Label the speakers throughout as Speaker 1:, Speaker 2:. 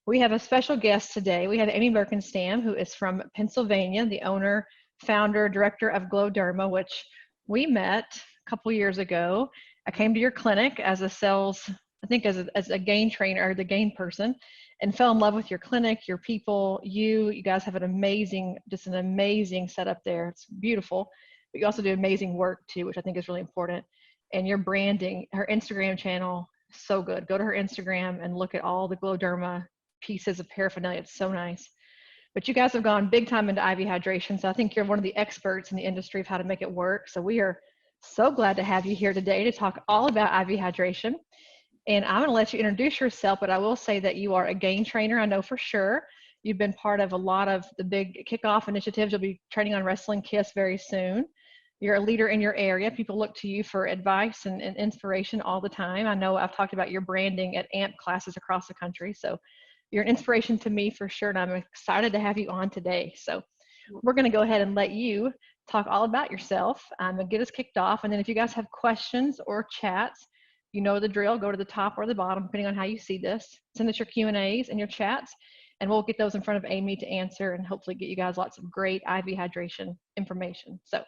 Speaker 1: We have a special guest today. We have Amy Birkenstamm, who is from Pennsylvania, the owner, founder, director of Gloderma, which we met a couple years ago. I came to your clinic as a sales, I think as a gain trainer, or the gain person, and fell in love with your clinic, your people, you guys have an amazing setup there. It's beautiful, but you also do amazing work too, which I think is really important. And your branding, her Instagram channel, so good. Go to her Instagram and look at all the Gloderma pieces of paraphernalia. It's so nice. But you guys have gone big time into IV hydration, so I think you're one of the experts in the industry of how to make it work. So we are so glad to have you here today to talk all about IV hydration. And I'm going to let you introduce yourself, but I will say that you are a gain trainer. I know for sure. You've been part of a lot of the big kickoff initiatives. You'll be training on Wrestling Kiss very soon. You're a leader in your area. People look to you for advice and inspiration all the time. I know I've talked about your branding at AMP classes across the country. So you're an inspiration to me for sure, and I'm excited to have you on today. So we're going to go ahead and let you talk all about yourself and get us kicked off. And then if you guys have questions or chats, you know the drill. Go to the top or the bottom, depending on how you see this. Send us your Q&As and your chats, and we'll get those in front of Amy to answer and hopefully get you guys lots of great IV hydration information. So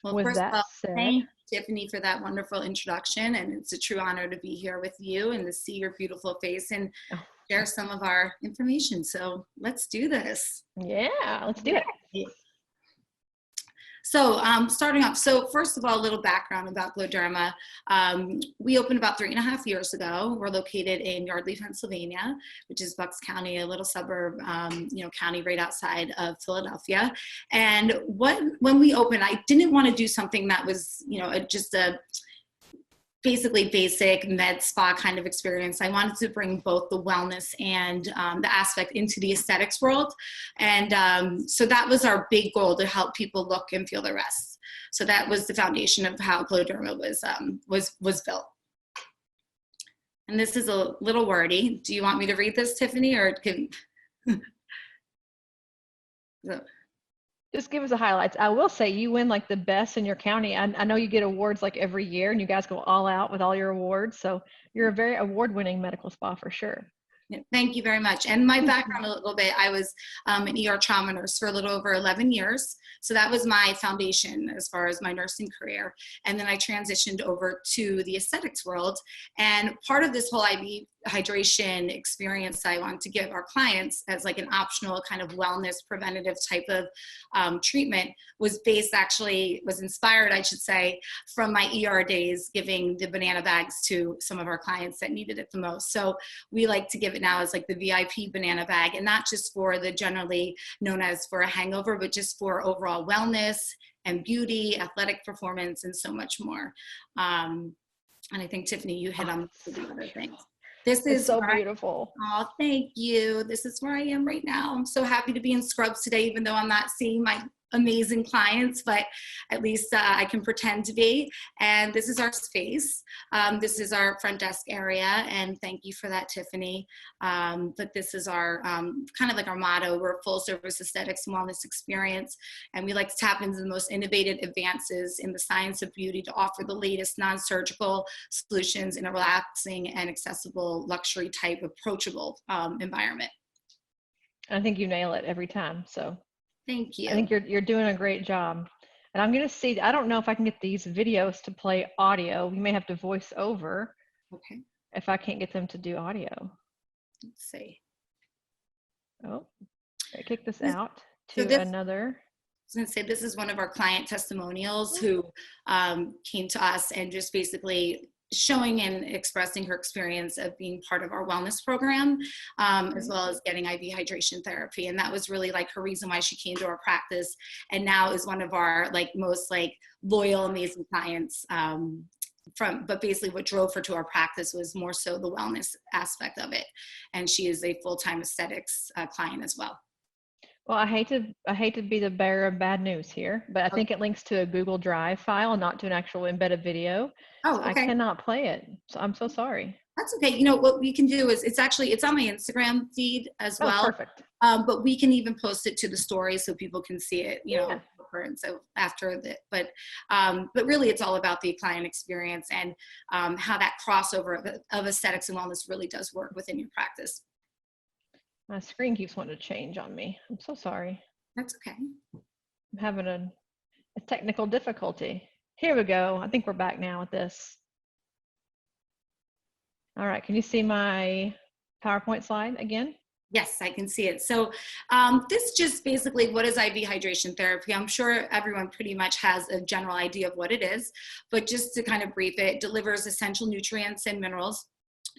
Speaker 2: well, first of all, thank you, Tiffany, for that wonderful introduction. And it's a true honor to be here with you and to see your beautiful face and share some of our information. So let's do this.
Speaker 1: Yeah, let's do it.
Speaker 2: So starting off, so first of all, a little background about Gloderma. We opened about 3.5 years ago. We're located in Yardley, Pennsylvania, which is Bucks County, a little suburb, county right outside of Philadelphia. And when we opened, I didn't want to do something that was, just a basically basic med spa kind of experience. I wanted to bring both the wellness and the aspect into the aesthetics world. And so that was our big goal, to help people look and feel their best. So that was the foundation of how Gloderma was built. And this is a little wordy. Do you want me to read this, Tiffany, or can...
Speaker 1: Just give us the highlights. I will say you win like the best in your county. I know you get awards like every year, and you guys go all out with all your awards. So you're a very award-winning medical spa for sure.
Speaker 2: Yeah, thank you very much. And my background a little bit, I was an ER trauma nurse for a little over 11 years. So that was my foundation as far as my nursing career. And then I transitioned over to the aesthetics world. And part of this whole IV hydration experience I want to give our clients as like an optional kind of wellness preventative type of treatment was inspired, I should say, from my ER days, giving the banana bags to some of our clients that needed it the most. So we like to give it now as like the VIP banana bag, and not just for the generally known as for a hangover, but just for overall wellness and beauty, athletic performance, and so much more. And I think, Tiffany, you hit on the other things. This is
Speaker 1: so beautiful.
Speaker 2: Oh, thank you. This is where I am right now. I'm so happy to be in scrubs today, even though I'm not seeing my amazing clients, but at least I can pretend to be. And this is our space. This is our front desk area. And thank you for that, Tiffany. But this is our kind of like our motto. We're a full service aesthetics and wellness experience. And we like to tap into the most innovative advances in the science of beauty to offer the latest non-surgical solutions in a relaxing and accessible luxury type approachable environment.
Speaker 1: I think you nail it every time. So
Speaker 2: thank you.
Speaker 1: I think you're doing a great job. And I'm going to see, I don't know if I can get these videos to play audio. We may have to voice over.
Speaker 2: Okay.
Speaker 1: If I can't get them to do audio.
Speaker 2: Let's see.
Speaker 1: Oh, I kick this out to another.
Speaker 2: I was going to say, this is one of our client testimonials who came to us and just basically showing and expressing her experience of being part of our wellness program, as well as getting IV hydration therapy. And that was really like her reason why she came to our practice, and now is one of our like most like loyal, amazing clients. But basically what drove her to our practice was more so the wellness aspect of it. And she is a full-time aesthetics client as well.
Speaker 1: Well, I hate to be the bearer of bad news here, but I think it links to a Google Drive file, not to an actual embedded video.
Speaker 2: Oh,
Speaker 1: okay. I cannot play it. So I'm so sorry.
Speaker 2: That's okay. You know, what we can do is it's on my Instagram feed as well.
Speaker 1: Perfect.
Speaker 2: But we can even post it to the story so people can see it, you know, offer. And so after that, but really it's all about the client experience and how that crossover of aesthetics and wellness really does work within your practice.
Speaker 1: My screen keeps wanting to change on me. I'm so sorry.
Speaker 2: That's okay.
Speaker 1: I'm having a technical difficulty. Here we go. I think we're back now with this. All right, can you see my PowerPoint slide again?
Speaker 2: Yes, I can see it. So this just basically, what is IV hydration therapy? I'm sure everyone pretty much has a general idea of what it is, but just to kind of brief it, delivers essential nutrients and minerals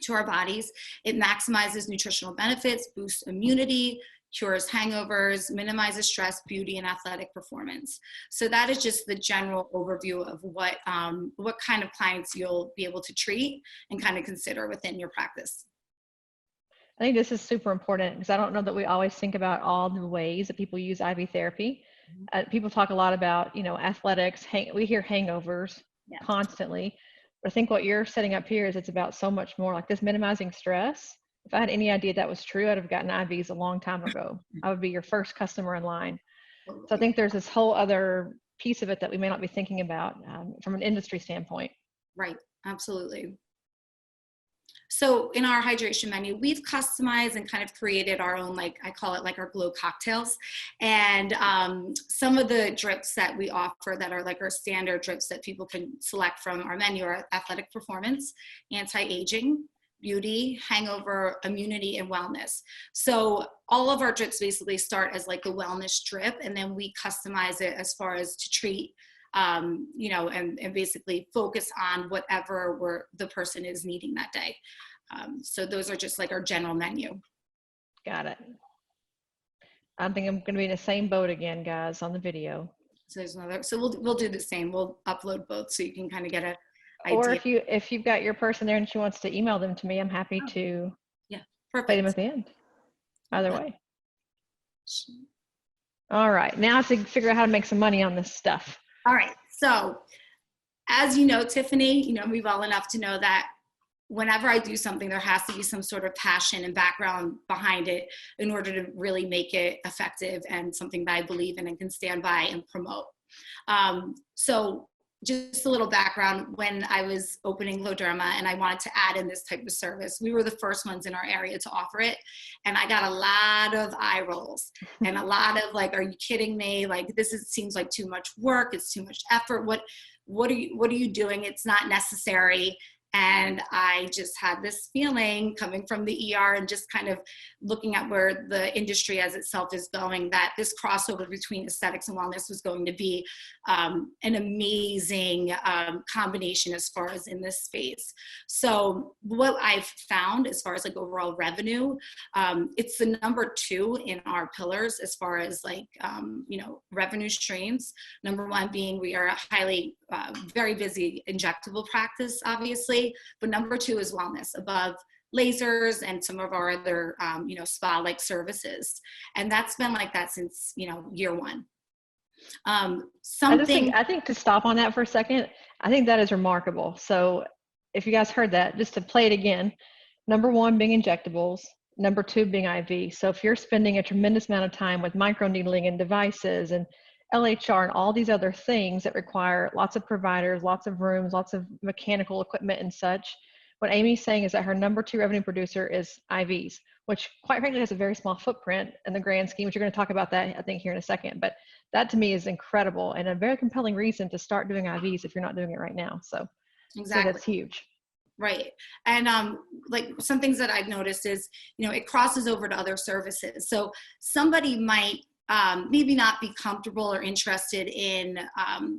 Speaker 2: to our bodies. It maximizes nutritional benefits, boosts immunity, cures hangovers, minimizes stress, beauty, and athletic performance. So that is just the general overview of what kind of clients you'll be able to treat and kind of consider within your practice.
Speaker 1: I think this is super important because I don't know that we always think about all the ways that people use IV therapy. People talk a lot about, athletics. We hear hangovers constantly. But I think what you're setting up here is it's about so much more, like this minimizing stress. If I had any idea that was true, I'd have gotten IVs a long time ago. I would be your first customer in line. So I think there's this whole other piece of it that we may not be thinking about from an industry standpoint.
Speaker 2: Right, absolutely. So in our hydration menu, we've customized and kind of created our own, like I call it like our glow cocktails. And some of the drips that we offer that are like our standard drips that people can select from our menu are athletic performance, anti-aging, beauty, hangover, immunity, and wellness. So all of our drips basically start as like a wellness drip, and then we customize it as far as to treat and basically focus on whatever the person is needing that day. So those are just like our general menu.
Speaker 1: Got it. I think I'm going to be in the same boat again, guys, on the video.
Speaker 2: So there's another. So we'll do the same. We'll upload both so you can kind of get a idea.
Speaker 1: Or if you've got your person there and she wants to email them to me, I'm happy to play them at the end. Either way. All right, now to figure out how to make some money on this stuff.
Speaker 2: All right, so as you know, Tiffany, you know me well enough to know that whenever I do something, there has to be some sort of passion and background behind it in order to really make it effective and something that I believe in and can stand by and promote. So just a little background, when I was opening Gloderma and I wanted to add in this type of service, we were the first ones in our area to offer it. And I got a lot of eye rolls and a lot of like, are you kidding me? Like, seems like too much work. It's too much effort. What are you doing? It's not necessary. And I just had this feeling coming from the ER and just kind of looking at where the industry as itself is going, that this crossover between aesthetics and wellness was going to be an amazing combination as far as in this space. So what I've found as far as like overall revenue, it's the number 2 in our pillars as far as like, revenue streams. Number 1 being we are a highly, very busy injectable practice, obviously. But number 2 is wellness, above lasers and some of our other, spa-like services. And that's been like that since, year 1.
Speaker 1: I think to stop on that for a second, I think that is remarkable. So if you guys heard that, just to play it again, number 1 being injectables, number 2 being IV. So if you're spending a tremendous amount of time with microneedling and devices and LHR and all these other things that require lots of providers, lots of rooms, lots of mechanical equipment and such, what Amy's saying is that her number 2 revenue producer is IVs, which quite frankly has a very small footprint in the grand scheme, which you're going to talk about that, I think, here in a second. But that to me is incredible and a very compelling reason to start doing IVs if you're not doing it right now. So,
Speaker 2: exactly.
Speaker 1: So that's huge.
Speaker 2: Right. And like some things that I've noticed is, it crosses over to other services. So somebody might maybe not be comfortable or interested in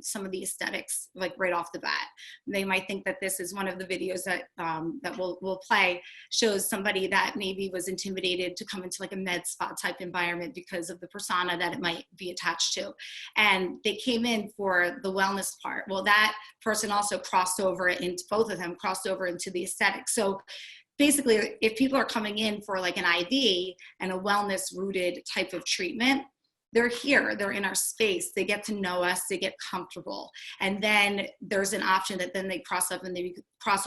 Speaker 2: some of the aesthetics, like right off the bat. They might think that this is one of the videos that we'll play, shows somebody that maybe was intimidated to come into like a med spa type environment because of the persona that it might be attached to. And they came in for the wellness part. Well, that person also crossed over into, both of them crossed over into the aesthetics. So basically, if people are coming in for like an IV and a wellness rooted type of treatment, they're here, they're in our space, they get to know us, they get comfortable. And then there's an option that then they cross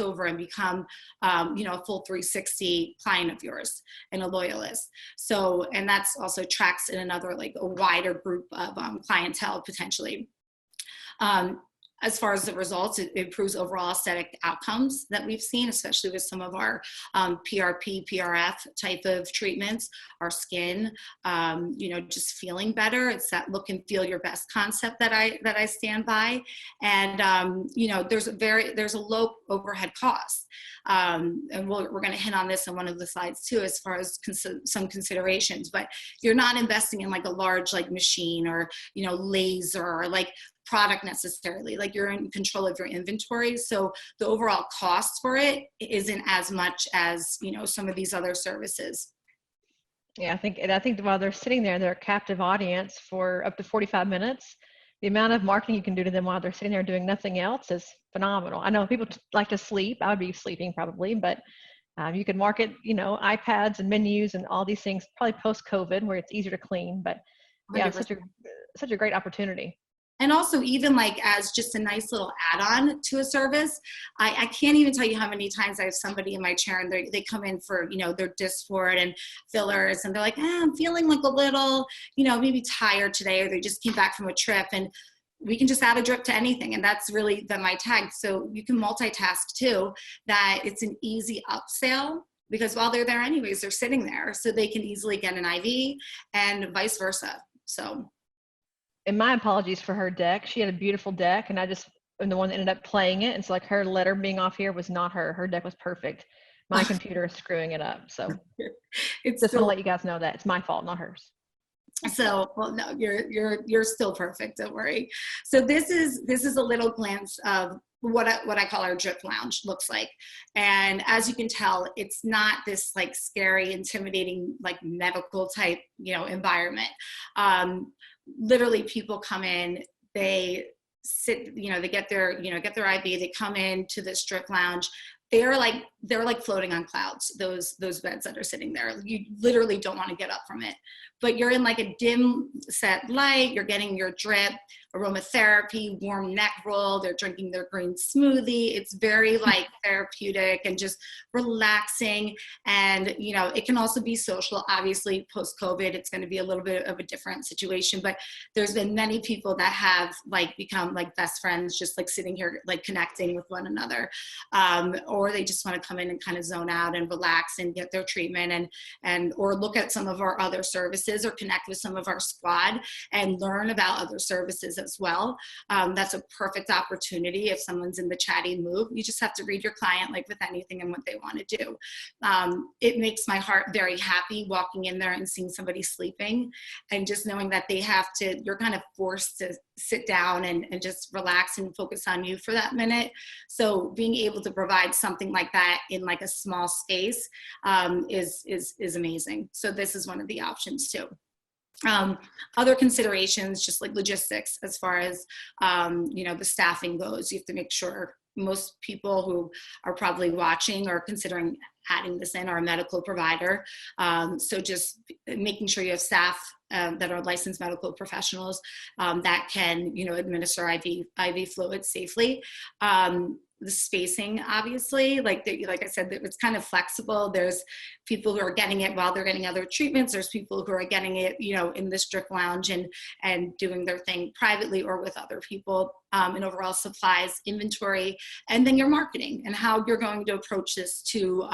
Speaker 2: over and become, a full 360 client of yours and a loyalist. So, and that's also tracks in another, like a wider group of clientele potentially. As far as the results, it improves overall aesthetic outcomes that we've seen, especially with some of our PRP, PRF type of treatments, our skin, just feeling better. It's that look and feel your best concept that I stand by. And, there's a low overhead cost. And we're going to hit on this in one of the slides too, as far as some considerations, but you're not investing in like a large like machine or, laser or like product necessarily, like you're in control of your inventory. So the overall cost for it isn't as much as, some of these other services.
Speaker 1: Yeah, I think while they're sitting there, they're a captive audience for up to 45 minutes. The amount of marketing you can do to them while they're sitting there doing nothing else is phenomenal. I know people like to sleep. I would be sleeping probably, but you can market, iPads and menus and all these things, probably post-COVID where it's easier to clean. But yeah, it's such a great opportunity.
Speaker 2: And also even like as just a nice little add-on to a service, I can't even tell you how many times I have somebody in my chair and they come in for, their Dysport and fillers and they're like, I'm feeling like a little, maybe tired today, or they just came back from a trip, and we can just add a drip to anything. And that's really my tag. So you can multitask too, that it's an easy upsell, because while they're there anyways, they're sitting there, so they can easily get an IV and vice versa. So.
Speaker 1: And my apologies for her deck. She had a beautiful deck, and I'm the one that ended up playing it. And so like her letter being off here was not her. Her deck was perfect. My computer is screwing it up. So it's just want to let you guys know that it's my fault, not hers.
Speaker 2: So, well, no, you're still perfect. Don't worry. So this is a little glance of what I call our drip lounge looks like. And as you can tell, it's not this like scary, intimidating, like medical type, environment. Literally people come in, they sit, they get their IV, they come into this drip lounge. They're like floating on clouds, those beds that are sitting there. You literally don't want to get up from it, but you're in like a dim set light, you're getting your drip, aromatherapy, warm neck roll, they're drinking their green smoothie. It's very like therapeutic and just relaxing. And, it can also be social. Obviously post-COVID, it's going to be a little bit of a different situation, but there's been many people that have like become like best friends, just like sitting here, like connecting with one another. Or they just want to come in and kind of zone out and relax and get their treatment or look at some of our other services or connect with some of our squad and learn about other services as well. That's a perfect opportunity if someone's in the chatty mood. You just have to read your client like with anything and what they want to do. It makes my heart very happy walking in there and seeing somebody sleeping and just knowing that you're kind of forced to sit down and just relax and focus on you for that minute. So being able to provide something like that in like a small space is amazing. So this is one of the options too. Other considerations, just like logistics, as far as, the staffing goes, you have to make sure most people who are probably watching or considering adding this in are a medical provider. So just making sure you have staff that are licensed medical professionals that can, administer IV fluids safely. The spacing, obviously, like I said, it's kind of flexible. There's people who are getting it while they're getting other treatments. There's people who are getting it, in this drip lounge and doing their thing privately or with other people, and overall supplies, inventory, and then your marketing and how you're going to approach this to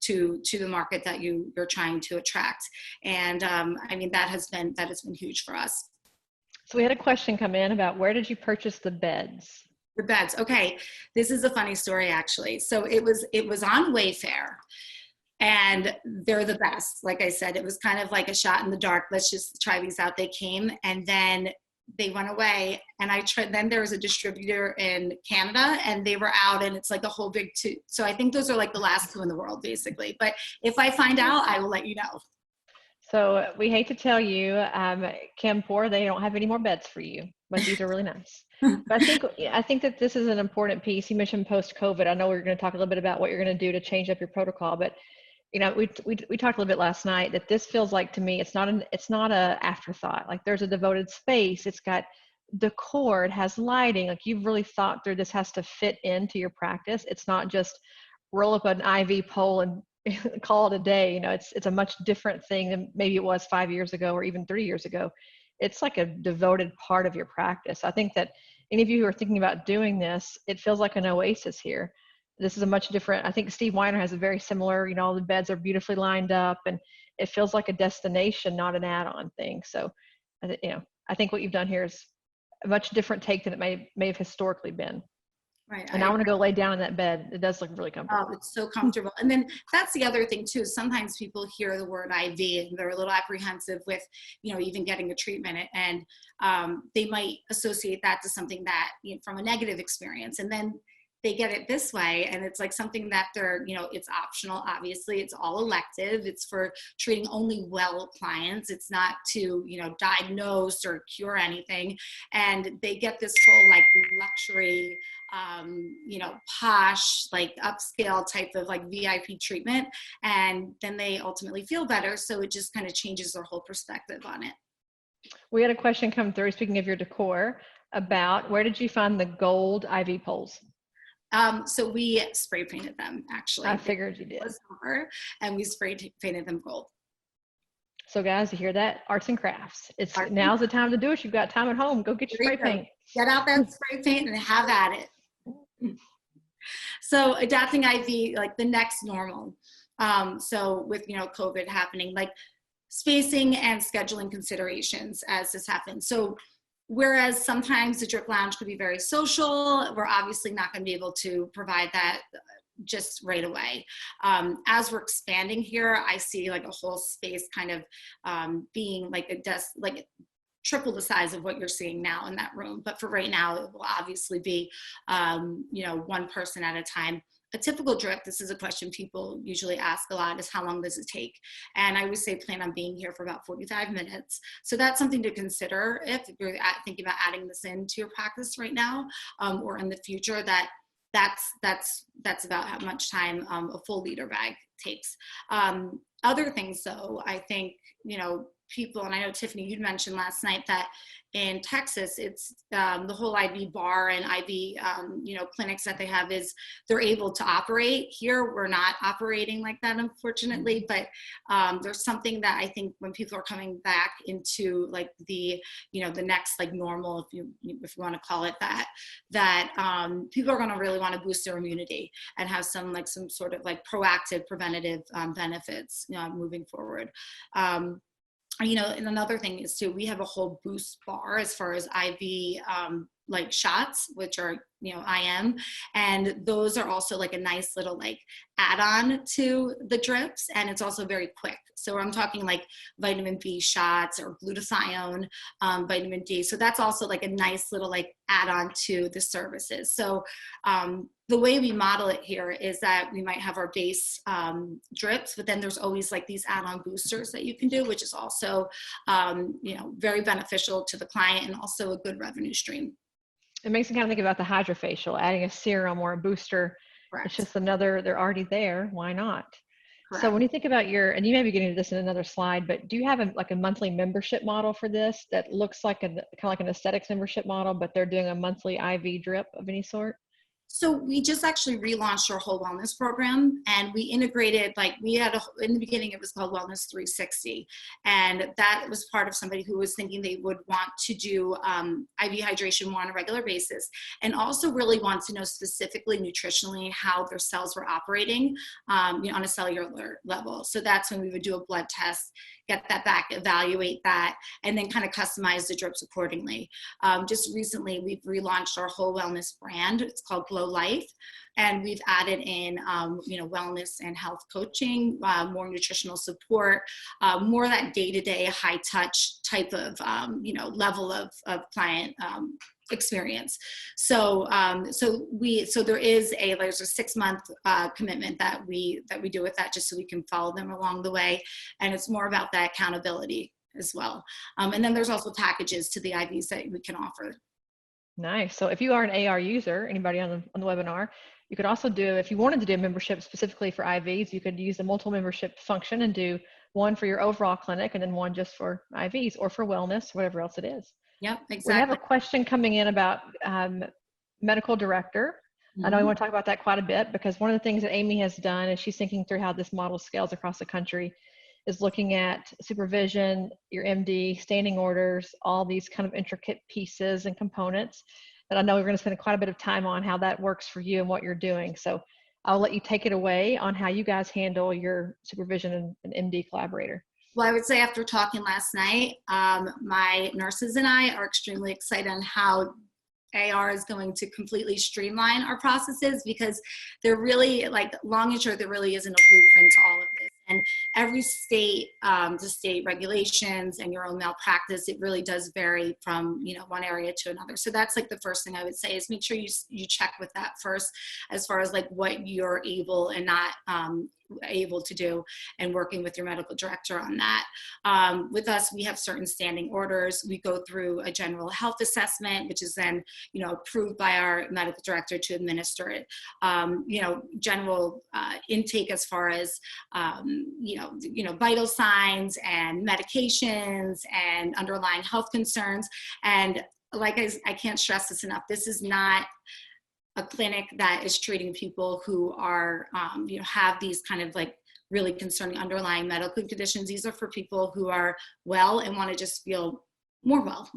Speaker 2: the market that you're trying to attract. And that has been huge for us.
Speaker 1: So we had a question come in about where did you purchase the beds?
Speaker 2: The beds. Okay. This is a funny story, actually. So it was on Wayfair, and they're the best. Like I said, it was kind of like a shot in the dark. Let's just try these out. They came and then they went away, and then there was a distributor in Canada and they were out, and it's like a whole big two. So I think those are like the last two in the world basically. But if I find out, I will let you know.
Speaker 1: So we hate to tell you, Kempor, they don't have any more beds for you, but these are really nice. But I think that this is an important piece. You mentioned post-COVID. I know we're going to talk a little bit about what you're going to do to change up your protocol, but we talked a little bit last night that this feels like, to me, it's not a afterthought. Like, there's a devoted space. It's got decor. It has lighting. Like, you've really thought through, this has to fit into your practice. It's not just roll up an IV pole and call it a day. It's a much different thing than maybe it was 5 years ago or even 3 years ago. It's like a devoted part of your practice. I think that any of you who are thinking about doing this, it feels like an oasis here. This is a much different, I think Steve Weiner has a very similar, all the beds are beautifully lined up, and it feels like a destination, not an add-on thing. So, I think what you've done here is a much different take than it may have historically been.
Speaker 2: Right.
Speaker 1: And I want to go lay down in that bed. It does look really comfortable.
Speaker 2: Oh, it's so comfortable. And then that's the other thing too. Sometimes people hear the word IV and they're a little apprehensive with, even getting a treatment, and they might associate that to something that, from a negative experience. And then they get it this way, and it's like something that they're, it's optional. Obviously, it's all elective. It's for treating only well clients. It's not to, diagnose or cure anything. And they get this whole like luxury, posh, like upscale type of like VIP treatment. And then they ultimately feel better. So it just kind of changes their whole perspective on it.
Speaker 1: We had a question come through, speaking of your decor, about where did you find the gold IV poles?
Speaker 2: So we spray painted them, actually.
Speaker 1: I figured you did.
Speaker 2: And we spray painted them gold.
Speaker 1: So guys, you hear that? Arts and crafts. Now's the time to do it. You've got time at home. Go get your spray paint.
Speaker 2: Get out that spray paint and have at it. So adapting IV, like the next normal. So with, COVID happening, like spacing and scheduling considerations as this happens. So whereas sometimes the drip lounge could be very social, we're obviously not going to be able to provide that just right away. As we're expanding here, I see like a whole space kind of being like a desk, like triple the size of what you're seeing now in that room. But for right now, it will obviously be, one person at a time. A typical drip, this is a question people usually ask a lot, is how long does it take? And I would say plan on being here for about 45 minutes. So that's something to consider if you're thinking about adding this into your practice right now, or in the future, that's about how much time a full liter bag takes. Other things though, I think, people, and I know Tiffany, you'd mentioned last night that in Texas, it's the whole IV bar and IV, clinics that they have is they're able to operate. Here, we're not operating like that, unfortunately, but there's something that I think when people are coming back into like the next like normal, if you want to call it that people are going to really want to boost their immunity and have some sort of like proactive preventative benefits, moving forward. And another thing is too, we have a whole boost bar as far as IV like shots, which are, IM, and those are also like a nice little like add-on to the drips, and it's also very quick. So I'm talking like vitamin B shots or glutathione, vitamin D. So that's also like a nice little like add-on to the services. So the way we model it here is that we might have our base drips, but then there's always like these add-on boosters that you can do, which is also, very beneficial to the client and also a good revenue stream.
Speaker 1: It makes me kind of think about the hydrofacial, adding a serum or a booster.
Speaker 2: Correct.
Speaker 1: It's just they're already there. Why not?
Speaker 2: Correct.
Speaker 1: So when you think about and you may be getting to this in another slide, but do you have a monthly membership model for this that looks like kind of like an aesthetics membership model, but they're doing a monthly IV drip of any sort?
Speaker 2: So we just actually relaunched our whole wellness program, and we integrated, in the beginning it was called Wellness 360. And that was part of somebody who was thinking they would want to do IV hydration more on a regular basis, and also really want to know specifically nutritionally how their cells were operating on a cellular level. So that's when we would do a blood test, get that back, evaluate that, and then kind of customize the drips accordingly. Just recently, we've relaunched our whole wellness brand. It's called Glow Life, and we've added in, wellness and health coaching, more nutritional support, more that day-to-day high-touch type of, level of client experience. So there's a 6-month commitment that we do with that, just so we can follow them along the way, and it's more about that accountability as well. And then there's also packages to the IVs that we can offer.
Speaker 1: Nice. So if you are an AR user, anybody on the webinar, You could also do, if you wanted to do a membership specifically for IVs, you could use the multiple membership function and do one for your overall clinic and then one just for IVs or for wellness, whatever else it is.
Speaker 2: Yep,
Speaker 1: We have a
Speaker 2: exactly.
Speaker 1: question coming in about medical director. I know we want to talk about that quite a bit, because one of the things that Amy has done is she's thinking through how this model scales across the country, is looking at supervision, your MD, standing orders, all these kind of intricate pieces and components that I know we're going to spend quite a bit of time on how that works for you and what you're doing. So I'll let you take it away on how you guys handle your supervision and MD collaborator.
Speaker 2: Well, I would say after talking last night, my nurses and I are extremely excited on how AR is going to completely streamline our processes, because there really, like, long and short, there really isn't a blueprint to all of this. And every state to state regulations and your own malpractice, it really does vary from, you know, one area to another. So that's like the first thing I would say is make sure you check with that first, as far as like what you're able and not able to do, and working with your medical director on that. With us, we have certain standing orders. We go through a general health assessment, which is then, you know, approved by our medical director to administer it. You know, general intake as far as you know, vital signs and medications and underlying health concerns. And like I can't stress this enough, this is not a clinic that is treating people who are, you know, have these kind of like really concerning underlying medical conditions. These are for people who are well and want to just feel more well.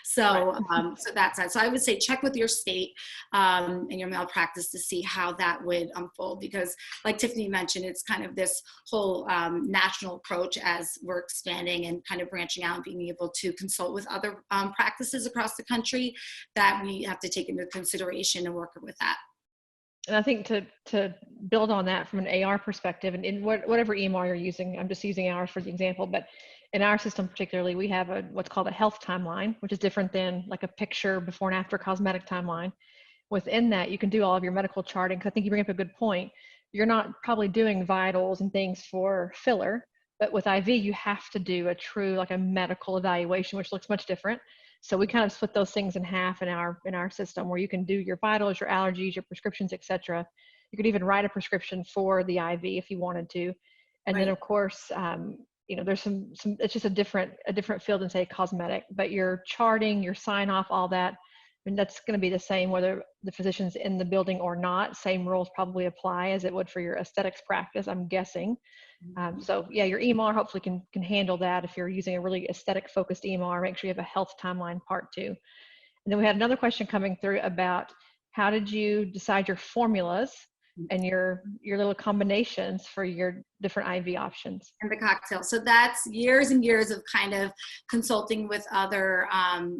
Speaker 2: So, so that's that. So I would say check with your state and your malpractice to see how that would unfold, because like Tiffany mentioned, it's kind of this whole national approach as we're expanding and kind of branching out and being able to consult with other practices across the country, that we have to take into consideration and work with that.
Speaker 1: And I think to build on that from an AR perspective, and in whatever EMR you're using, I'm just using ours for the example, but in our system particularly, we have what's called a health timeline, which is different than like a picture before and after cosmetic timeline. Within that, you can do all of your medical charting, because I think you bring up a good point. You're not probably doing vitals and things for filler, but with IV, you have to do a true, like a medical evaluation, which looks much different. So we kind of split those things in half in our system, where you can do your vitals, your allergies, your prescriptions, etc. You could even write a prescription for the IV if you wanted to. And then of course, you know, there's some, it's just a different field than say cosmetic, but your charting, your sign off, all that, I mean, that's going to be the same whether the physician's in the building or not. Same rules probably apply as it would for your aesthetics practice, I'm guessing. So yeah, your EMR hopefully can handle that. If you're using a really aesthetic focused EMR, make sure you have a health timeline part too. And then we had another question coming through about how did you decide your formulas and your little combinations for your different IV options?
Speaker 2: And the cocktail. So that's years and years of kind of consulting with other,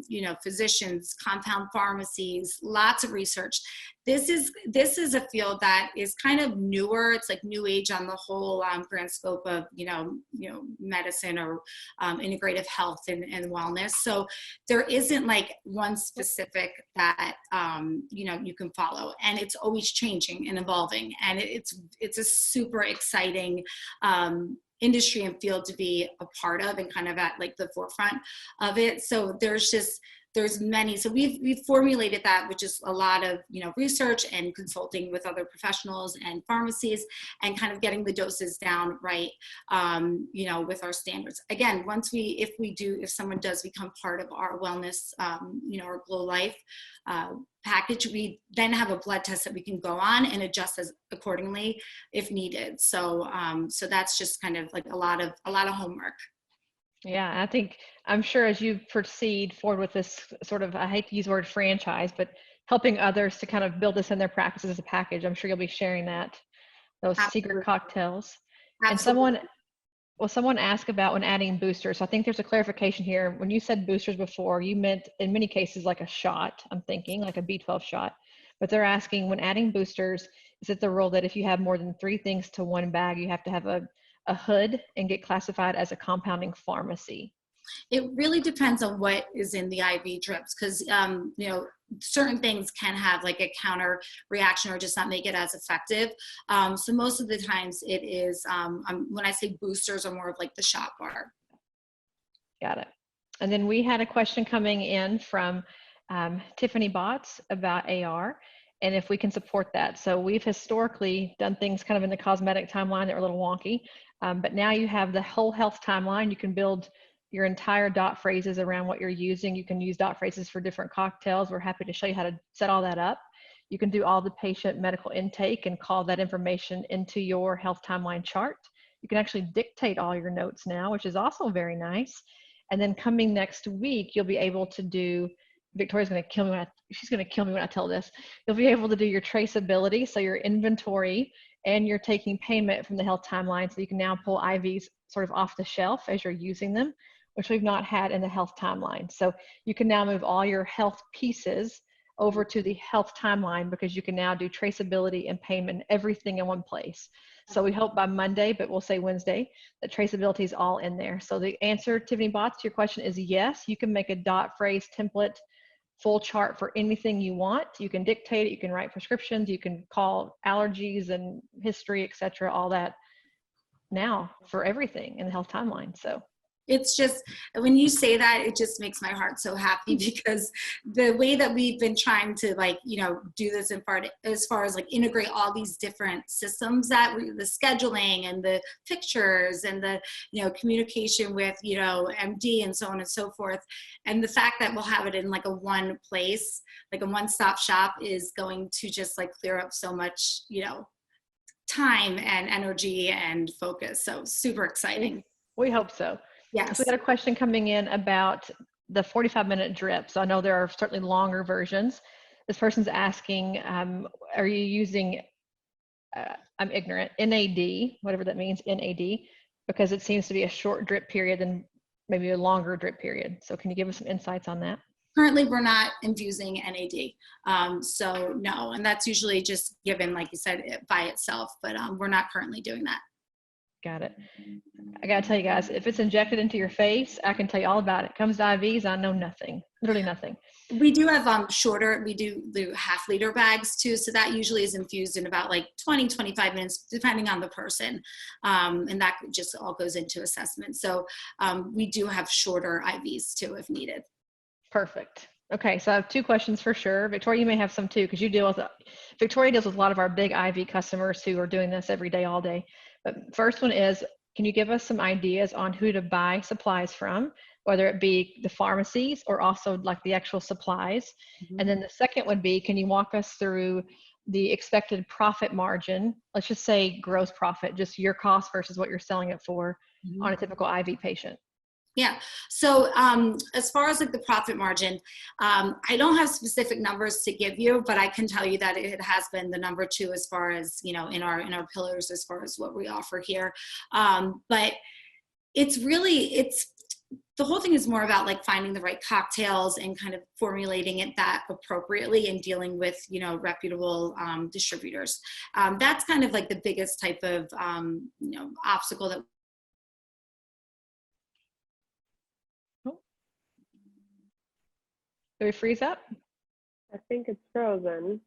Speaker 2: you know, physicians, compound pharmacies, lots of research. This is a field that is kind of newer. It's like new age on the whole grand scope of, you know, medicine or integrative health and wellness. So there isn't like one specific that, you know, you can follow, and it's always changing and evolving. And it's a super exciting industry and field to be a part of and kind of at like the forefront of it. So there's many. So we've formulated that, which is a lot of, you know, research and consulting with other professionals and pharmacies and kind of getting the doses down right, you know, with our standards. Again, if someone does become part of our wellness, you know, our Glow Life package, we then have a blood test that we can go on and adjust as accordingly if needed. So so that's just kind of like a lot of homework.
Speaker 1: Yeah, I think, I'm sure as you proceed forward with this sort of, I hate to use the word franchise, but helping others to kind of build this in their practices as a package, I'm sure you'll be sharing that, those
Speaker 2: Absolutely.
Speaker 1: secret cocktails.
Speaker 2: Absolutely.
Speaker 1: And someone asked about when adding boosters. So I think there's a clarification here. When you said boosters before, you meant in many cases like a shot, I'm thinking like a B12 shot. But they're asking, when adding boosters, is it the rule that if you have more than 3 things to one bag, you have to have a hood and get classified as a compounding pharmacy?
Speaker 2: It really depends on what is in the IV drips, because you know, certain things can have like a counter reaction or just not make it as effective. So most of the times it is, when I say boosters, are more of like the shot bar.
Speaker 1: Got it. And then we had a question coming in from Tiffany Botts about AR. and if we can support that. So we've historically done things kind of in the cosmetic timeline that are a little wonky, but now you have the whole health timeline. You can build your entire dot phrases around what you're using. You can use dot phrases for different cocktails. We're happy to show you how to set all that up. You can do all the patient medical intake and call that information into your health timeline chart. You can actually dictate all your notes now, which is also very nice. And then coming next week, you'll be able to do, Victoria's going to kill me she's going to kill me when I tell this. You'll be able to do your traceability, so your inventory, and you're taking payment from the health timeline. So you can now pull IVs sort of off the shelf as you're using them, which we've not had in the health timeline. So you can now move all your health pieces over to the health timeline, because you can now do traceability and payment, everything in one place. So we hope by Monday, but we'll say Wednesday, that traceability is all in there. So the answer, Tiffany Botts, to your question is yes. You can make a dot phrase template full chart for anything you want. You can dictate it, you can write prescriptions, you can call allergies and history, etc., all that now for everything in the health timeline. So
Speaker 2: it's just, when you say that, it just makes my heart so happy, because the way that we've been trying to, like, you know, do this in part as far as like integrate all these different systems, that the scheduling and the pictures and the, you know, communication with, you know, MD and so on and so forth. And the fact that we'll have it in like a one place, like a one-stop shop, is going to just like clear up so much, you know, time and energy and focus. So super exciting.
Speaker 1: We hope so.
Speaker 2: Yes.
Speaker 1: So we had a question coming in about the 45-minute drips. I know there are certainly longer versions. This person's asking, are you using, I'm ignorant, NAD, whatever that means, NAD, because it seems to be a short drip period than maybe a longer drip period. So can you give us some insights on that?
Speaker 2: Currently, we're not infusing NAD. So no, and that's usually just given, like you said, by itself, but we're not currently doing that.
Speaker 1: Got it. I gotta tell you guys, if it's injected into your face, I can tell you all about it. Comes to IVs, I know nothing, literally nothing.
Speaker 2: We do have shorter, we do half-liter bags too, so that usually is infused in about like 20, 25 minutes, depending on the person, and that just all goes into assessment. So we do have shorter IVs too, if needed.
Speaker 1: Perfect. Okay, so I have two questions for sure. Victoria, you may have some too, because you deal with, Victoria deals with a lot of our big IV customers who are doing this every day, all day. But first one is, can you give us some ideas on who to buy supplies from, whether it be the pharmacies or also like the actual supplies? Mm-hmm. And then the second would be, can you walk us through the expected profit margin? Let's just say gross profit, just your cost versus what you're selling it for, mm-hmm. on a typical IV patient.
Speaker 2: Yeah. So as far as like the profit margin, I don't have specific numbers to give you, but I can tell you that it has been the number 2 as far as, you know, in our pillars as far as what we offer here. But it's really, the whole thing is more about like finding the right cocktails and kind of formulating it that appropriately and dealing with, you know, reputable distributors. That's kind of like the biggest type of, you know, obstacle that.
Speaker 1: Did we freeze up?
Speaker 3: I think it's frozen.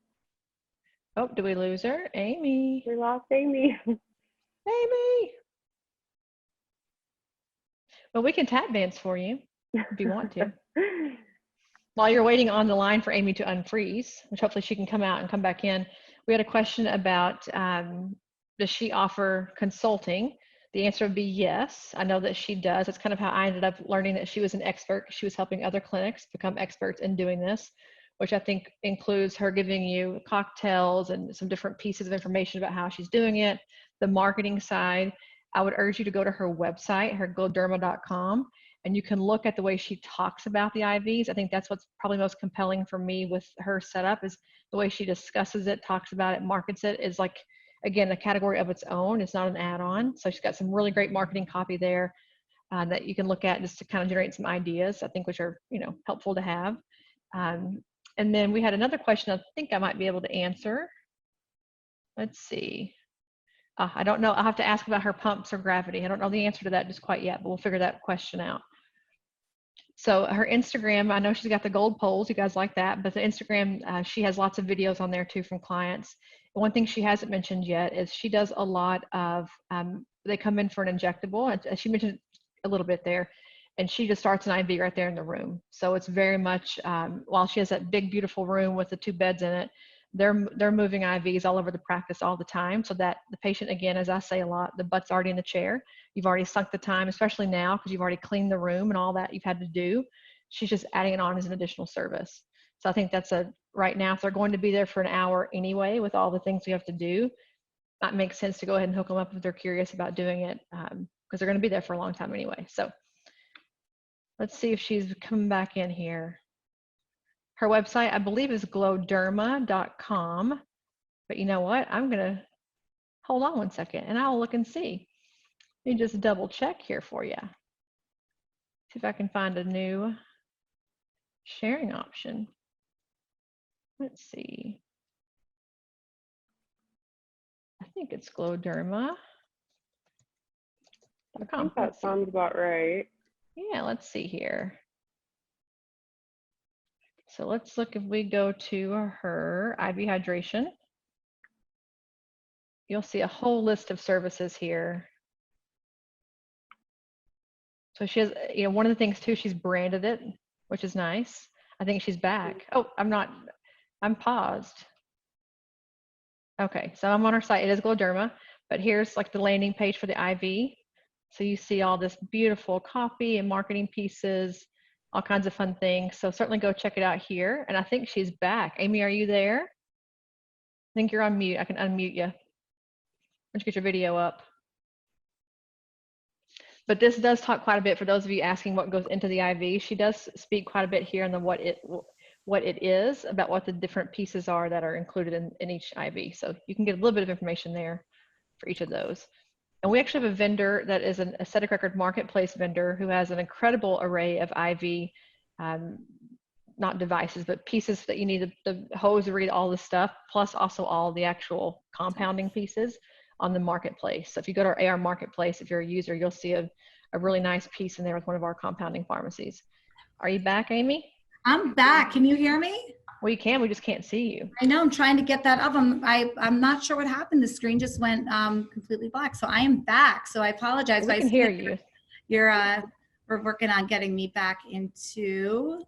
Speaker 1: Oh, did we lose her? Amy.
Speaker 3: We lost Amy.
Speaker 1: Amy. Well, we can tap dance for you if you want to. While you're waiting on the line for Amy to unfreeze, which hopefully she can come out and come back in, we had a question about, does she offer consulting? The answer would be yes. I know that she does. That's kind of how I ended up learning that she was an expert. She was helping other clinics become experts in doing this, which I think includes her giving you cocktails and some different pieces of information about how she's doing it. The marketing side, I would urge you to go to her website, her gloderma.com, and you can look at the way she talks about the IVs. I think that's what's probably most compelling for me with her setup, is the way she discusses it, talks about it, markets it, is like, again, a category of its own. It's not an add-on. So she's got some really great marketing copy there that you can look at just to kind of generate some ideas, I think, which are, you know, helpful to have. And then we had another question I think I might be able to answer. Let's see. I don't know. I'll have to ask about her pumps or gravity. I don't know the answer to that just quite yet, but we'll figure that question out. So her Instagram, I know she's got the gold polls. You guys like that, but the Instagram, she has lots of videos on there too from clients. One thing she hasn't mentioned yet is she does a lot of, they come in for an injectable, and she mentioned a little bit there, and she just starts an IV right there in the room. So it's very much, while she has that big, beautiful room with the 2 beds in it, they're moving IVs all over the practice all the time, so that the patient, again, as I say a lot, the butt's already in the chair. You've already sunk the time, especially now because you've already cleaned the room and all that you've had to do. She's just adding it on as an additional service. So I think that's right now, if they're going to be there for an hour anyway with all the things we have to do, that makes sense to go ahead and hook them up if they're curious about doing it, because they're going to be there for a long time anyway. So let's see if she's coming back in here. Her website, I believe, is gloderma.com. But you know what? I'm going to hold on one second and I'll look and see. Let me just double check here for you. See if I can find a new sharing option. Let's see. I think it's gloderma.com.
Speaker 3: I think that sounds about right.
Speaker 1: Yeah, let's see here. So let's look if we go to her IV hydration. You'll see a whole list of services here. So she has, one of the things too, she's branded it, which is nice. I think she's back. Oh, I'm paused. Okay, so I'm on her site. It is Gloderma, but here's like the landing page for the IV. So you see all this beautiful copy and marketing pieces, all kinds of fun things. So certainly go check it out here. And I think she's back. Amy, are you there? I think you're on mute. I can unmute you. Why don't you get your video up? But this does talk quite a bit for those of you asking what goes into the IV. She does speak quite a bit here on the what it is, about what the different pieces are that are included in each IV. So you can get a little bit of information there for each of those. And we actually have a vendor that is an aesthetic record marketplace vendor who has an incredible array of IV, not devices, but pieces that you need, the hosiery, all the stuff, plus also all the actual compounding pieces on the marketplace. So if you go to our AR marketplace, if you're a user, you'll see a really nice piece in there with one of our compounding pharmacies. Are you back, Amy?
Speaker 4: I'm back. Can you hear me?
Speaker 1: We can, we just can't see you.
Speaker 4: I know, I'm trying to get that up. I'm not sure what happened. The screen just went completely black. So I am back. So I apologize.
Speaker 1: We can hear you.
Speaker 4: We're working on getting me back into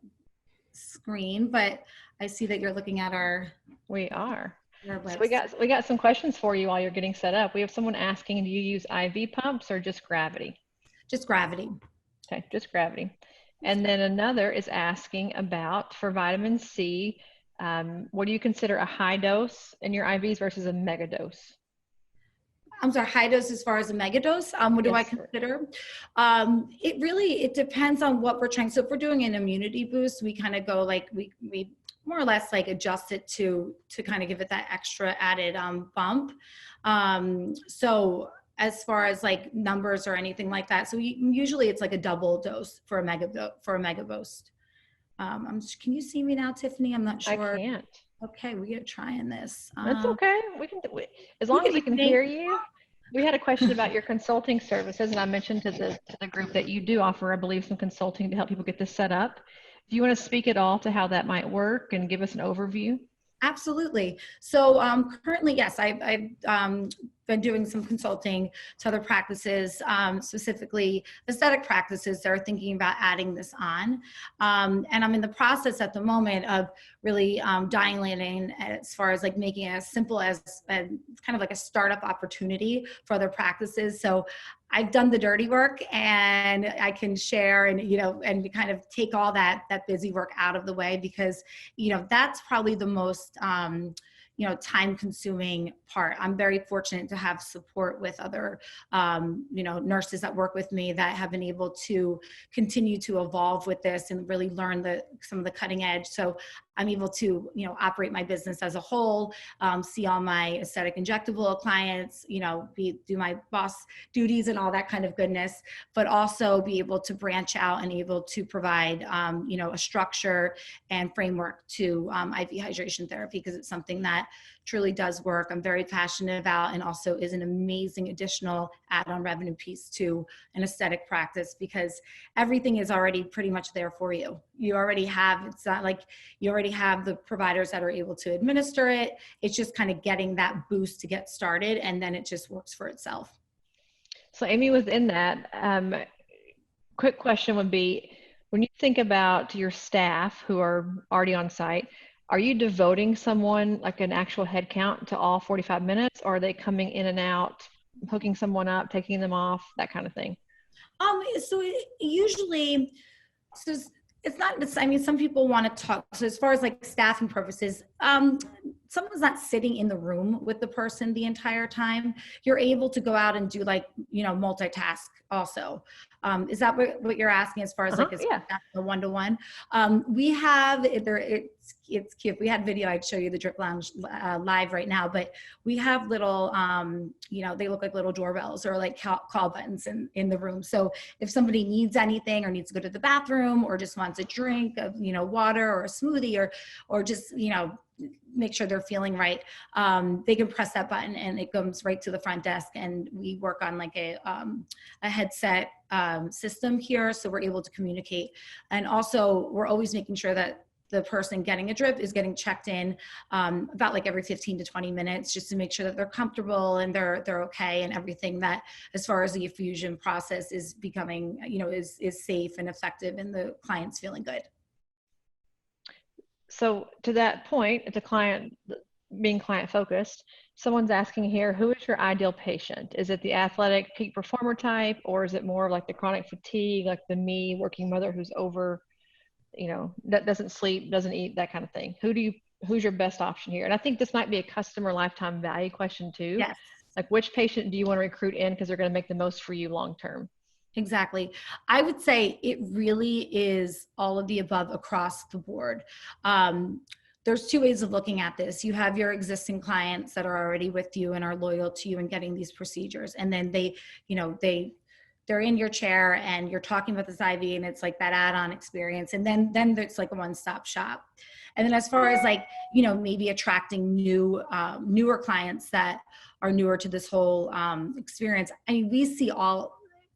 Speaker 4: screen, but I see that you're looking at our.
Speaker 1: We are.
Speaker 4: So
Speaker 1: we got some questions for you while you're getting set up. We have someone asking, do you use IV pumps or just gravity?
Speaker 4: Just gravity.
Speaker 1: Okay, just gravity. And then another is asking about, for vitamin C, what do you consider a high dose in your IVs versus a mega dose?
Speaker 4: I'm sorry, high dose as far as a mega dose. What do I consider? It depends on what we're trying. So if we're doing an immunity boost, we kind of go like, we more or less like adjust it to kind of give it that extra added bump. So as far as like numbers or anything like that. So usually it's like a double dose for a mega boost. Can you see me now, Tiffany? I'm not sure.
Speaker 1: I can't.
Speaker 4: Okay, we are trying this.
Speaker 1: That's okay. We can do it. As long as we can hear you. We had a question about your consulting services, and I mentioned to the group that you do offer, I believe, some consulting to help people get this set up. Do you want to speak at all to how that might work and give us an overview?
Speaker 4: Absolutely. So currently, yes, I've been doing some consulting to other practices, specifically aesthetic practices that are thinking about adding this on. And I'm in the process at the moment of really dialing as far as like making it as simple as kind of like a startup opportunity for other practices. So I've done the dirty work and I can share and, and kind of take all that busy work out of the way, because, that's probably the most, time consuming part. I'm very fortunate to have support with other, nurses that work with me that have been able to continue to evolve with this and really learn some of the cutting edge. So I'm able to, operate my business as a whole, see all my aesthetic injectable clients, do my boss duties and all that kind of goodness, but also be able to branch out and able to provide, a structure and framework to IV hydration therapy, because it's something that truly does work. I'm very passionate about, and also is an amazing additional add-on revenue piece to an aesthetic practice, because everything is already pretty much there for you. You already have, it's not like you already have the providers that are able to administer it. It's just kind of getting that boost to get started, and then it just works for itself.
Speaker 1: So Amy, within that, quick question would be, when you think about your staff who are already on site, are you devoting someone like an actual head count to all 45 minutes, or are they coming in and out, hooking someone up, taking them off, that kind of thing?
Speaker 4: Usually, so it's not, I mean, some people want to talk. So as far as like staffing purposes, someone's not sitting in the room with the person the entire time. You're able to go out and do like, multitask also. Is that what you're asking as far as like
Speaker 1: Yeah.
Speaker 4: the one-to-one? We have it's cute. If we had video, I'd show you the Drip Lounge live right now, but we have little, they look like little doorbells or like call buttons in the room. So if somebody needs anything or needs to go to the bathroom or just wants a drink of, water or a smoothie or just, make sure they're feeling right, they can press that button and it comes right to the front desk. And we work on like a headset system here. So we're able to communicate. And also we're always making sure that the person getting a drip is getting checked in about like every 15 to 20 minutes, just to make sure that they're comfortable and they're okay, and everything that as far as the infusion process is becoming, is safe and effective and the client's feeling good.
Speaker 1: So to that point, it's a client, being client focused, someone's asking here, who is your ideal patient? Is it the athletic peak performer type, or is it more like the chronic fatigue, like the me working mother who's over, that doesn't sleep, doesn't eat, that kind of thing? Who's your best option here? And I think this might be a customer lifetime value question too.
Speaker 4: Yes.
Speaker 1: Like, which patient do you want to recruit in because they're going to make the most for you long term?
Speaker 4: Exactly. I would say it really is all of the above across the board. There's two ways of looking at this. You have your existing clients that are already with you and are loyal to you and getting these procedures. And then they're in your chair and you're talking about this IV and it's like that add-on experience. And then it's like a one-stop shop. And then as far as like, maybe attracting newer clients that are newer to this whole experience, I mean, we see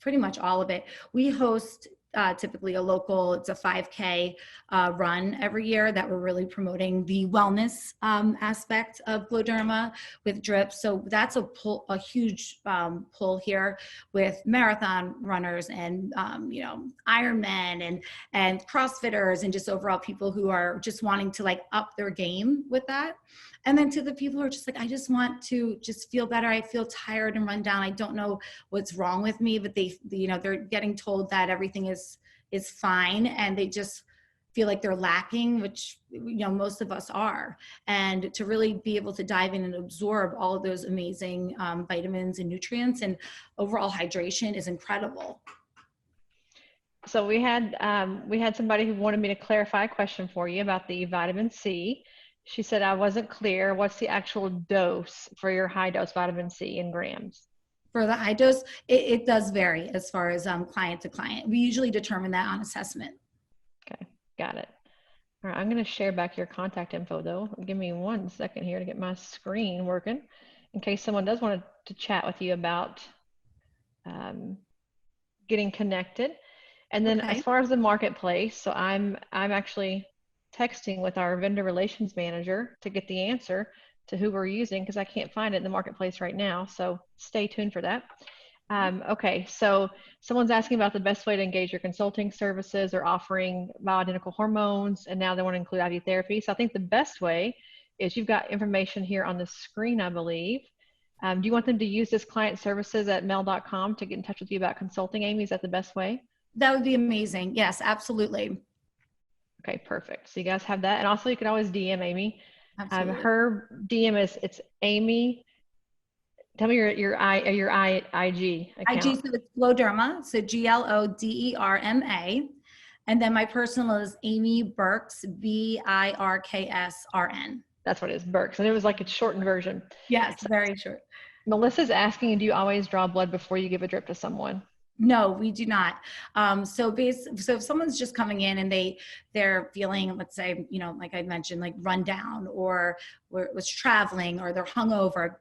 Speaker 4: pretty much all of it. We host typically it's a 5K run every year that we're really promoting the wellness aspect of Gloderma with drips. So that's a huge pull here with marathon runners and Ironmen and CrossFitters and just overall people who are just wanting to like up their game with that. And then to the people who are just like, I just want to just feel better. I feel tired and run down. I don't know what's wrong with me, but they're getting told that everything is fine. And they just feel like they're lacking, which, most of us are. And to really be able to dive in and absorb all of those amazing vitamins and nutrients and overall hydration is incredible.
Speaker 1: So we had somebody who wanted me to clarify a question for you about the vitamin C. She said, I wasn't clear. What's the actual dose for your high dose vitamin C in grams?
Speaker 4: For the high dose, it does vary as far as client to client. We usually determine that on assessment.
Speaker 1: Okay, got it. All right, I'm going to share back your contact info though. Give me 1 second here to get my screen working in case someone does want to chat with you about getting connected. And then as far as the marketplace, so I'm actually texting with our vendor relations manager to get the answer to who we're using because I can't find it in the marketplace right now. So stay tuned for that. Okay, so someone's asking about the best way to engage your consulting services or offering bioidentical hormones, and now they want to include IV therapy. So I think the best way is you've got information here on the screen, I believe. Do you want them to use this client services at mail.com to get in touch with you about consulting, Amy? Is that the best way?
Speaker 4: That would be amazing. Yes, absolutely.
Speaker 1: Okay, perfect. So you guys have that. And also you can always DM Amy.
Speaker 4: Absolutely.
Speaker 1: Her DM it's Amy. Tell me your IG account.
Speaker 4: IG, so it's Gloderma, so GLODERMA. And then my personal is Amy Birks, BIRKSRN.
Speaker 1: That's what it is, Birks. And it was like a shortened version.
Speaker 4: Yes, very short.
Speaker 1: Melissa's asking, do you always draw blood before you give a drip to someone?
Speaker 4: No, we do not. So if someone's just coming in and they're feeling, let's say, like I mentioned, like run down or was traveling or they're hungover.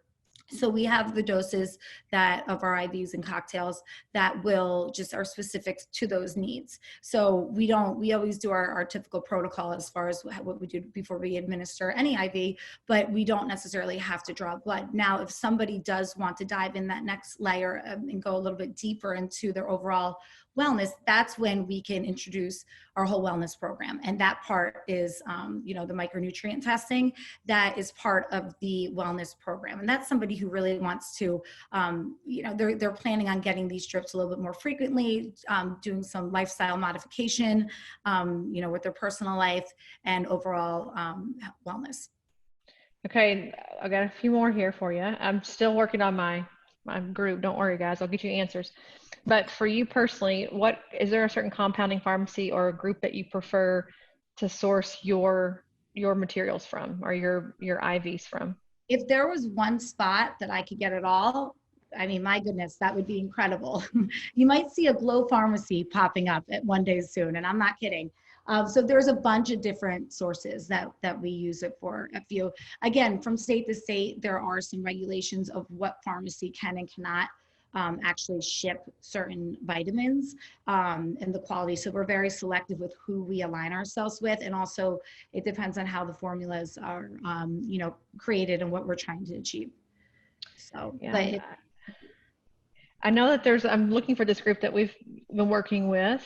Speaker 4: So we have the doses of our IVs and cocktails that are specific to those needs. So we always do our typical protocol as far as what we do before we administer any IV, but we don't necessarily have to draw blood. Now, if somebody does want to dive in that next layer and go a little bit deeper into their overall wellness, that's when we can introduce our whole wellness program. And that part is, you know, the micronutrient testing that is part of the wellness program. And that's somebody who really wants to, you know, they're planning on getting these strips a little bit more frequently, doing some lifestyle modification, you know, with their personal life and overall wellness.
Speaker 1: Okay, I got a few more here for you. I'm still working on my group. Don't worry, guys. I'll get you answers. But for you personally, what is there a certain compounding pharmacy or a group that you prefer to source your materials from or your IVs from?
Speaker 4: If there was one spot that I could get it all, I mean, my goodness, that would be incredible. You might see a Glow Pharmacy popping up at one day soon, and I'm not kidding. So there's a bunch of different sources that we use it for. A few, again, from state to state, there are some regulations of what pharmacy can and cannot actually ship certain vitamins and the quality. So we're very selective with who we align ourselves with. And also it depends on how the formulas are, you know, created and what we're trying to achieve. So,
Speaker 1: Yeah.
Speaker 4: but
Speaker 1: I know that I'm looking for this group that we've been working with,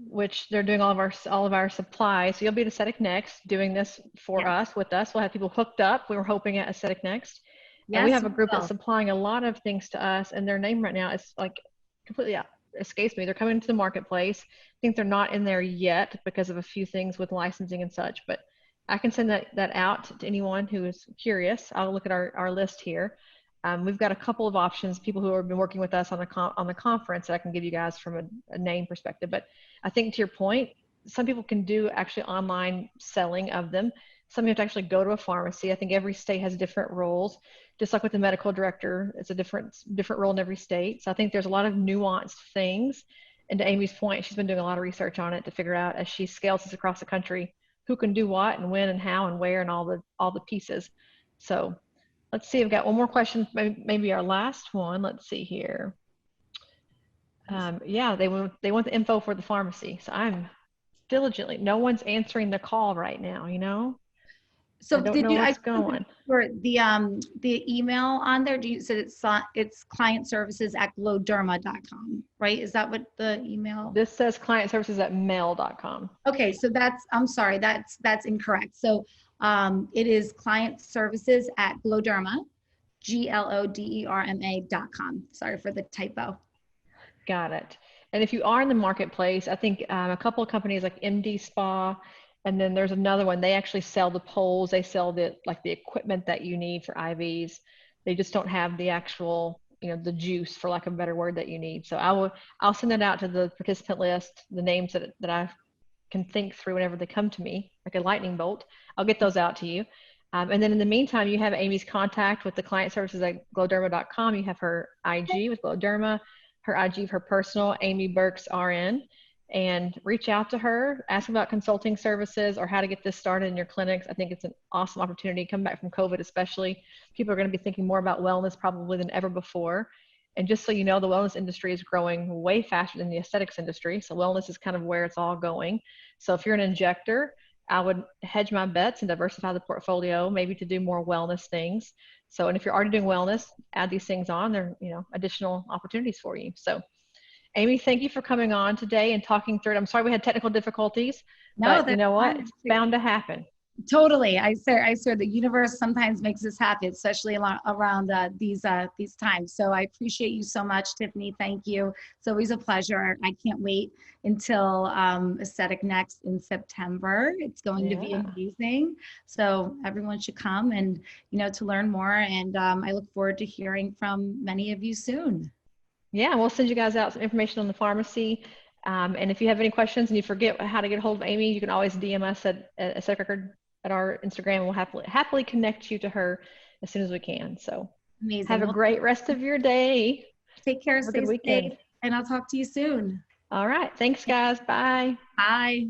Speaker 1: which they're doing all of our supplies. So you'll be at Aesthetic Next doing this for us, with us. We'll have people hooked up. We were hoping at Aesthetic Next.
Speaker 4: yes,
Speaker 1: And we have a group
Speaker 4: well,
Speaker 1: that's supplying a lot of things to us, and their name right now is like completely escapes me. They're coming into the marketplace. I think they're not in there yet because of a few things with licensing and such, but I can send that out to anyone who is curious. I'll look at our list here. We've got a couple of options, people who have been working with us on the conference that I can give you guys from a name perspective. But I think to your point, some people can do actually online selling of them. Some have to actually go to a pharmacy. I think every state has different roles. Just like with the medical director, it's a different role in every state. So I think there's a lot of nuanced things. And to Amy's point, she's been doing a lot of research on it to figure out as she scales this across the country, who can do what and when and how and where and all the pieces. So let's see, I've got one more question, maybe our last one. Let's see here. Yeah, they want the info for the pharmacy. So I'm diligently, no one's answering the call right now, you know?
Speaker 4: so
Speaker 1: I don't
Speaker 4: did
Speaker 1: know
Speaker 4: you,
Speaker 1: what's
Speaker 4: I
Speaker 1: going.
Speaker 4: for the email on there, do you said it's client services at glowderma.com, right? Is that what the email?
Speaker 1: This says client services at mail.com.
Speaker 4: Okay, so I'm sorry, that's incorrect. So it is client services at Gloderma, GLODERMA.com. Sorry for the typo.
Speaker 1: Got it. And if you are in the marketplace, I think a couple of companies like MD Spa, and then there's another one, they actually sell the poles, they sell the equipment that you need for IVs. They just don't have the actual, you know, the juice, for lack of a better word, that you need. So I'll send it out to the participant list, the names that I can think through whenever they come to me, like a lightning bolt. I'll get those out to you. And then in the meantime, you have Amy's contact with the client services at glowderma.com. You have her IG with Glowderma, her IG, her personal, Amy Burks RN, and reach out to her, ask about consulting services or how to get this started in your clinics. I think it's an awesome opportunity. Come back from COVID, especially. People are going to be thinking more about wellness probably than ever before. And just so you know, the wellness industry is growing way faster than the aesthetics industry. So wellness is kind of where it's all going. So if you're an injector, I would hedge my bets and diversify the portfolio, maybe to do more wellness things. So, and if you're already doing wellness, add these things on. They're, you know, additional opportunities for you. So, Amy, thank you for coming on today and talking through it. I'm sorry we had technical difficulties, but you know what? It's bound to happen.
Speaker 4: Totally. I swear the universe sometimes makes this happen, especially around these times. So I appreciate you so much, Tiffany. Thank you. It's always a pleasure. I can't wait until Aesthetic Next in September. It's going to be amazing. So everyone should come and, you know, to learn more. And I look forward to hearing from many of you soon.
Speaker 1: Yeah, we'll send you guys out some information on the pharmacy. And if you have any questions and you forget how to get a hold of Amy, you can always DM us at Aesthetic Record at our Instagram, and we'll happily connect you to her as soon as we can. So
Speaker 4: amazing.
Speaker 1: Have a great rest of your day.
Speaker 4: Take care.
Speaker 1: Have a good weekend.
Speaker 4: Safe, and I'll talk to you soon.
Speaker 1: All right. Thanks, guys. Bye.
Speaker 4: Bye.